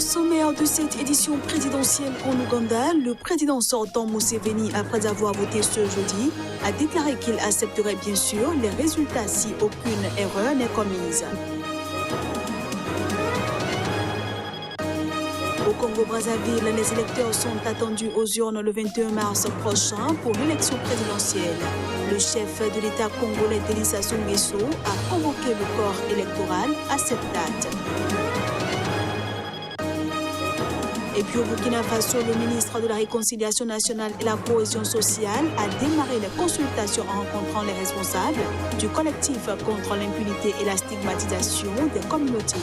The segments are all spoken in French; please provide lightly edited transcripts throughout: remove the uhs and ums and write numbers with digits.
sommaire de cette édition présidentielle en Ouganda, le président sortant Museveni, après avoir voté ce jeudi, a déclaré qu'il accepterait bien sûr les résultats si aucune erreur n'est commise. Au Congo-Brazzaville, les électeurs sont attendus aux urnes le 21 mars prochain pour l'élection présidentielle. Le chef de l'État congolais Denis Sassou Nguesso a convoqué le corps électoral à cette date. Et puis au Burkina Faso, le ministre de la Réconciliation nationale et la cohésion sociale a démarré les consultations en rencontrant les responsables du collectif contre l'impunité et la stigmatisation des communautés.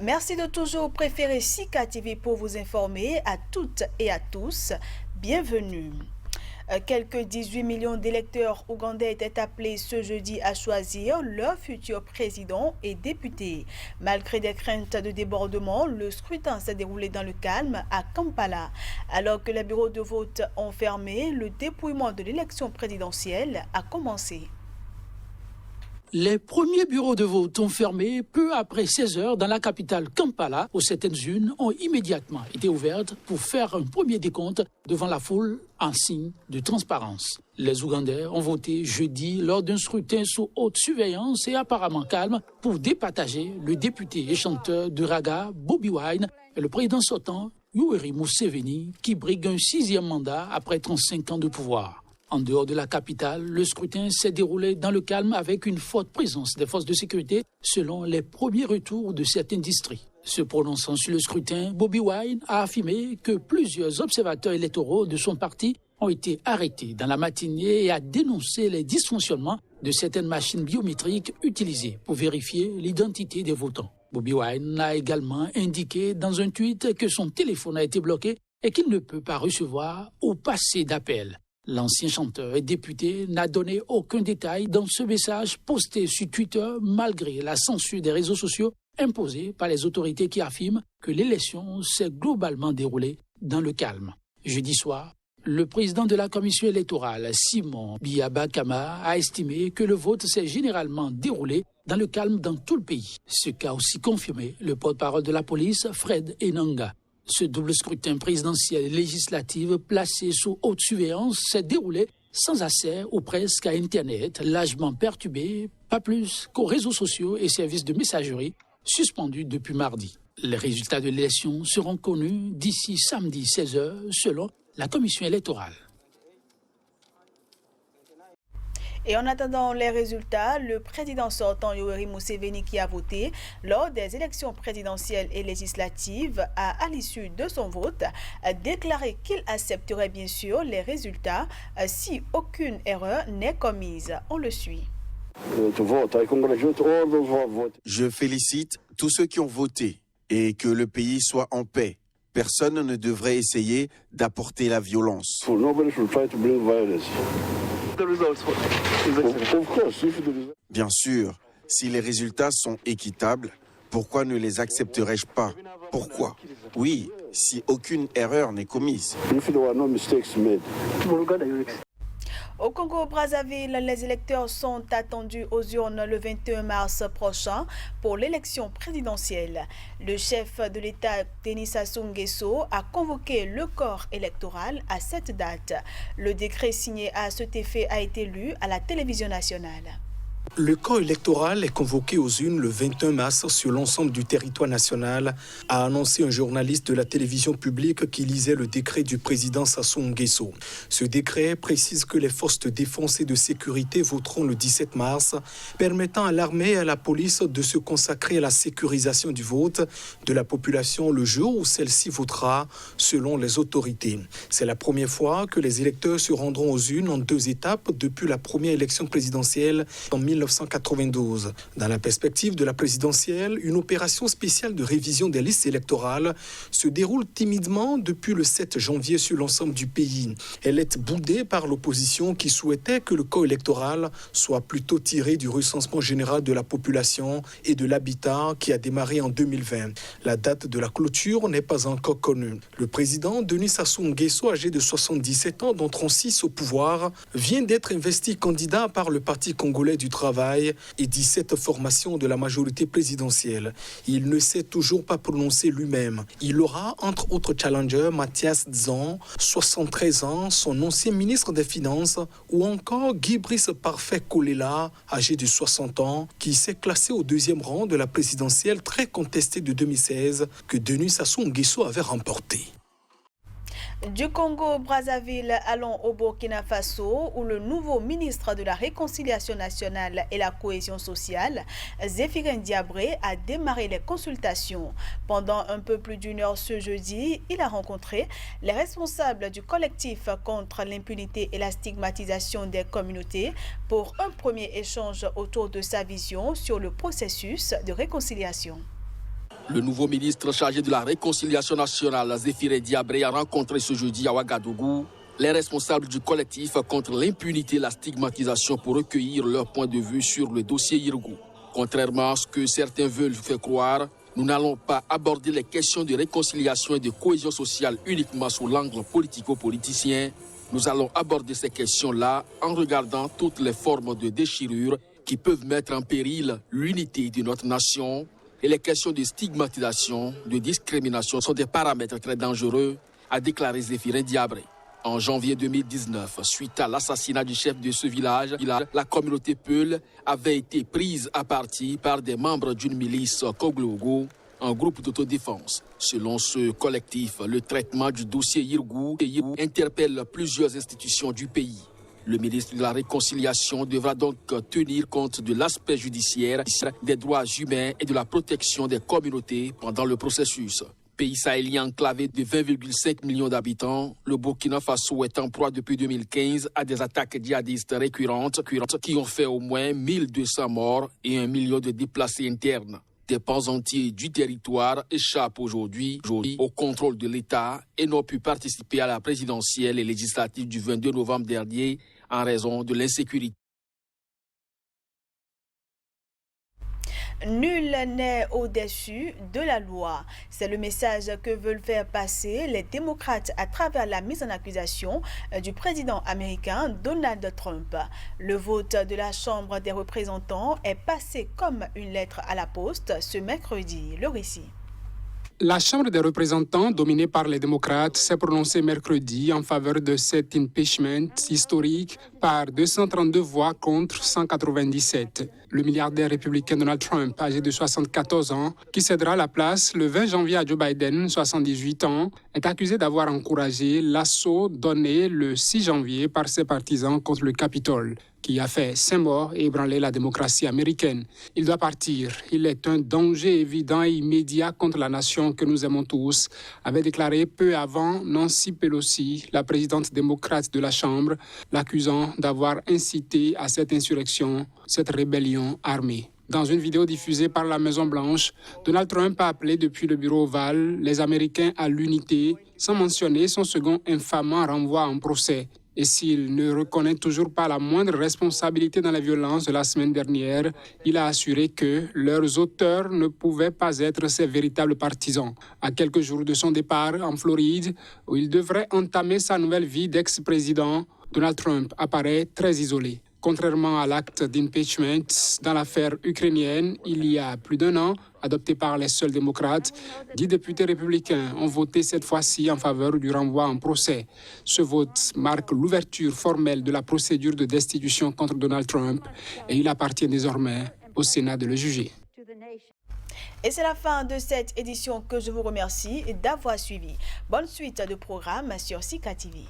Merci de toujours préférer Sika TV pour vous informer à toutes et à tous. Bienvenue. Quelques 18 millions d'électeurs ougandais étaient appelés ce jeudi à choisir leur futur président et député. Malgré des craintes de débordement, le scrutin s'est déroulé dans le calme à Kampala. Alors que les bureaux de vote ont fermé, le dépouillement de l'élection présidentielle a commencé. Les premiers bureaux de vote ont fermé peu après 16 heures dans la capitale Kampala, où certaines urnes ont immédiatement été ouvertes pour faire un premier décompte devant la foule en signe de transparence. Les Ougandais ont voté jeudi lors d'un scrutin sous haute surveillance et apparemment calme pour départager le député et chanteur de raga Bobi Wine et le président sortant Yoweri Museveni qui brigue un 6e mandat après 35 ans de pouvoir. En dehors de la capitale, le scrutin s'est déroulé dans le calme avec une forte présence des forces de sécurité selon les premiers retours de certains districts. Se prononçant sur le scrutin, Bobi Wine a affirmé que plusieurs observateurs électoraux de son parti ont été arrêtés dans la matinée et a dénoncé les dysfonctionnements de certaines machines biométriques utilisées pour vérifier l'identité des votants. Bobi Wine a également indiqué dans un tweet que son téléphone a été bloqué et qu'il ne peut pas recevoir ou passer d'appels. L'ancien chanteur et député n'a donné aucun détail dans ce message posté sur Twitter malgré la censure des réseaux sociaux imposée par les autorités qui affirment que l'élection s'est globalement déroulée dans le calme. Jeudi soir, le président de la commission électorale, Simon Biabakama, a estimé que le vote s'est généralement déroulé dans le calme dans tout le pays. Ce qu'a aussi confirmé le porte-parole de la police, Fred Enanga. Ce double scrutin présidentiel et législatif placé sous haute surveillance s'est déroulé sans accès ou presque à Internet, largement perturbé, pas plus qu'aux réseaux sociaux et services de messagerie suspendus depuis mardi. Les résultats de l'élection seront connus d'ici samedi 16h selon la commission électorale. Et en attendant les résultats, le président sortant Yoweri Museveni qui a voté lors des élections présidentielles et législatives a, à l'issue de son vote, déclaré qu'il accepterait bien sûr les résultats si aucune erreur n'est commise. On le suit. Je félicite tous ceux qui ont voté et que le pays soit en paix. Personne ne devrait essayer d'apporter la violence. Bien sûr, si les résultats sont équitables, pourquoi ne les accepterais-je pas? Pourquoi? Oui, si aucune erreur n'est commise. Au Congo-Brazzaville, les électeurs sont attendus aux urnes le 21 mars prochain pour l'élection présidentielle. Le chef de l'État, Denis Sassou Nguesso, a convoqué le corps électoral à cette date. Le décret signé à cet effet a été lu à la télévision nationale. Le corps électoral est convoqué aux urnes le 21 mars sur l'ensemble du territoire national, a annoncé un journaliste de la télévision publique qui lisait le décret du président Sassou Nguesso. Ce décret précise que les forces de défense et de sécurité voteront le 17 mars, permettant à l'armée et à la police de se consacrer à la sécurisation du vote de la population le jour où celle-ci votera, selon les autorités. C'est la première fois que les électeurs se rendront aux urnes en 2 étapes depuis la première élection présidentielle en 1992. Dans la perspective de la présidentielle, une opération spéciale de révision des listes électorales se déroule timidement depuis le 7 janvier sur l'ensemble du pays. Elle est boudée par l'opposition qui souhaitait que le corps électoral soit plutôt tiré du recensement général de la population et de l'habitat qui a démarré en 2020. La date de la clôture n'est pas encore connue. Le président Denis Sassou Nguesso, âgé de 77 ans, dont 36 au pouvoir, vient d'être investi candidat par le Parti congolais du travail travail et 17 formations de la majorité présidentielle. Il ne s'est toujours pas prononcé lui-même. Il aura, entre autres challengers, Mathias Dzan, 73 ans, son ancien ministre des Finances, ou encore Guy Brice Parfait Kolela, âgé de 60 ans, qui s'est classé au deuxième rang de la présidentielle très contestée de 2016 que Denis Sassou Nguesso avait remportée. Du Congo-Brazzaville, allons au Burkina Faso, où le nouveau ministre de la Réconciliation nationale et la cohésion sociale, Zéphirin Diabré, a démarré les consultations. Pendant un peu plus d'une heure ce jeudi, il a rencontré les responsables du collectif contre l'impunité et la stigmatisation des communautés pour un premier échange autour de sa vision sur le processus de réconciliation. Le nouveau ministre chargé de la réconciliation nationale, Zéphirin Diabré, a rencontré ce jeudi à Ouagadougou les responsables du collectif contre l'impunité et la stigmatisation pour recueillir leur point de vue sur le dossier Yirgou. Contrairement à ce que certains veulent faire croire, nous n'allons pas aborder les questions de réconciliation et de cohésion sociale uniquement sous l'angle politico-politicien. Nous allons aborder ces questions-là en regardant toutes les formes de déchirure qui peuvent mettre en péril l'unité de notre nation. Et les questions de stigmatisation, de discrimination sont des paramètres très dangereux, a déclaré Zéphirin Diabré. En janvier 2019, suite à l'assassinat du chef de ce village, la communauté Peul avait été prise à partie par des membres d'une milice Koglogo, un groupe d'autodéfense. Selon ce collectif, le traitement du dossier Yirgou interpelle plusieurs institutions du pays. Le ministre de la Réconciliation devra donc tenir compte de l'aspect judiciaire, des droits humains et de la protection des communautés pendant le processus. Pays sahélien enclavé de 20,5 millions d'habitants, le Burkina Faso est en proie depuis 2015 à des attaques djihadistes récurrentes qui ont fait au moins 1200 morts et 1 million de déplacés internes. Des pans entiers du territoire échappent aujourd'hui au contrôle de l'État et n'ont pu participer à la présidentielle et législative du 22 novembre dernier en raison de l'insécurité. Nul n'est au-dessus de la loi. C'est le message que veulent faire passer les démocrates à travers la mise en accusation du président américain Donald Trump. Le vote de la Chambre des représentants est passé comme une lettre à la poste ce mercredi. Le récit. La Chambre des représentants, dominée par les démocrates, s'est prononcée mercredi en faveur de cet impeachment historique par 232 voix contre 197. Le milliardaire républicain Donald Trump, âgé de 74 ans, qui cédera la place le 20 janvier à Joe Biden, 78 ans, est accusé d'avoir encouragé l'assaut donné le 6 janvier par ses partisans contre le Capitole, qui a fait 5 morts et ébranlé la démocratie américaine. Il doit partir. Il est un danger évident et immédiat contre la nation que nous aimons tous, avait déclaré peu avant Nancy Pelosi, la présidente démocrate de la Chambre, l'accusant d'avoir incité à cette insurrection, cette rébellion armée. Dans une vidéo diffusée par la Maison-Blanche, Donald Trump a appelé depuis le bureau ovale les Américains à l'unité, sans mentionner son second infamant renvoi en procès. Et s'il ne reconnaît toujours pas la moindre responsabilité dans la violence de la semaine dernière, il a assuré que leurs auteurs ne pouvaient pas être ses véritables partisans. À quelques jours de son départ en Floride, où il devrait entamer sa nouvelle vie d'ex-président, Donald Trump apparaît très isolé. Contrairement à l'acte d'impeachment dans l'affaire ukrainienne, il y a plus d'un an, adopté par les seuls démocrates, 10 députés républicains ont voté cette fois-ci en faveur du renvoi en procès. Ce vote marque l'ouverture formelle de la procédure de destitution contre Donald Trump et il appartient désormais au Sénat de le juger. Et c'est la fin de cette édition que je vous remercie d'avoir suivi. Bonne suite de programmes sur Sika TV.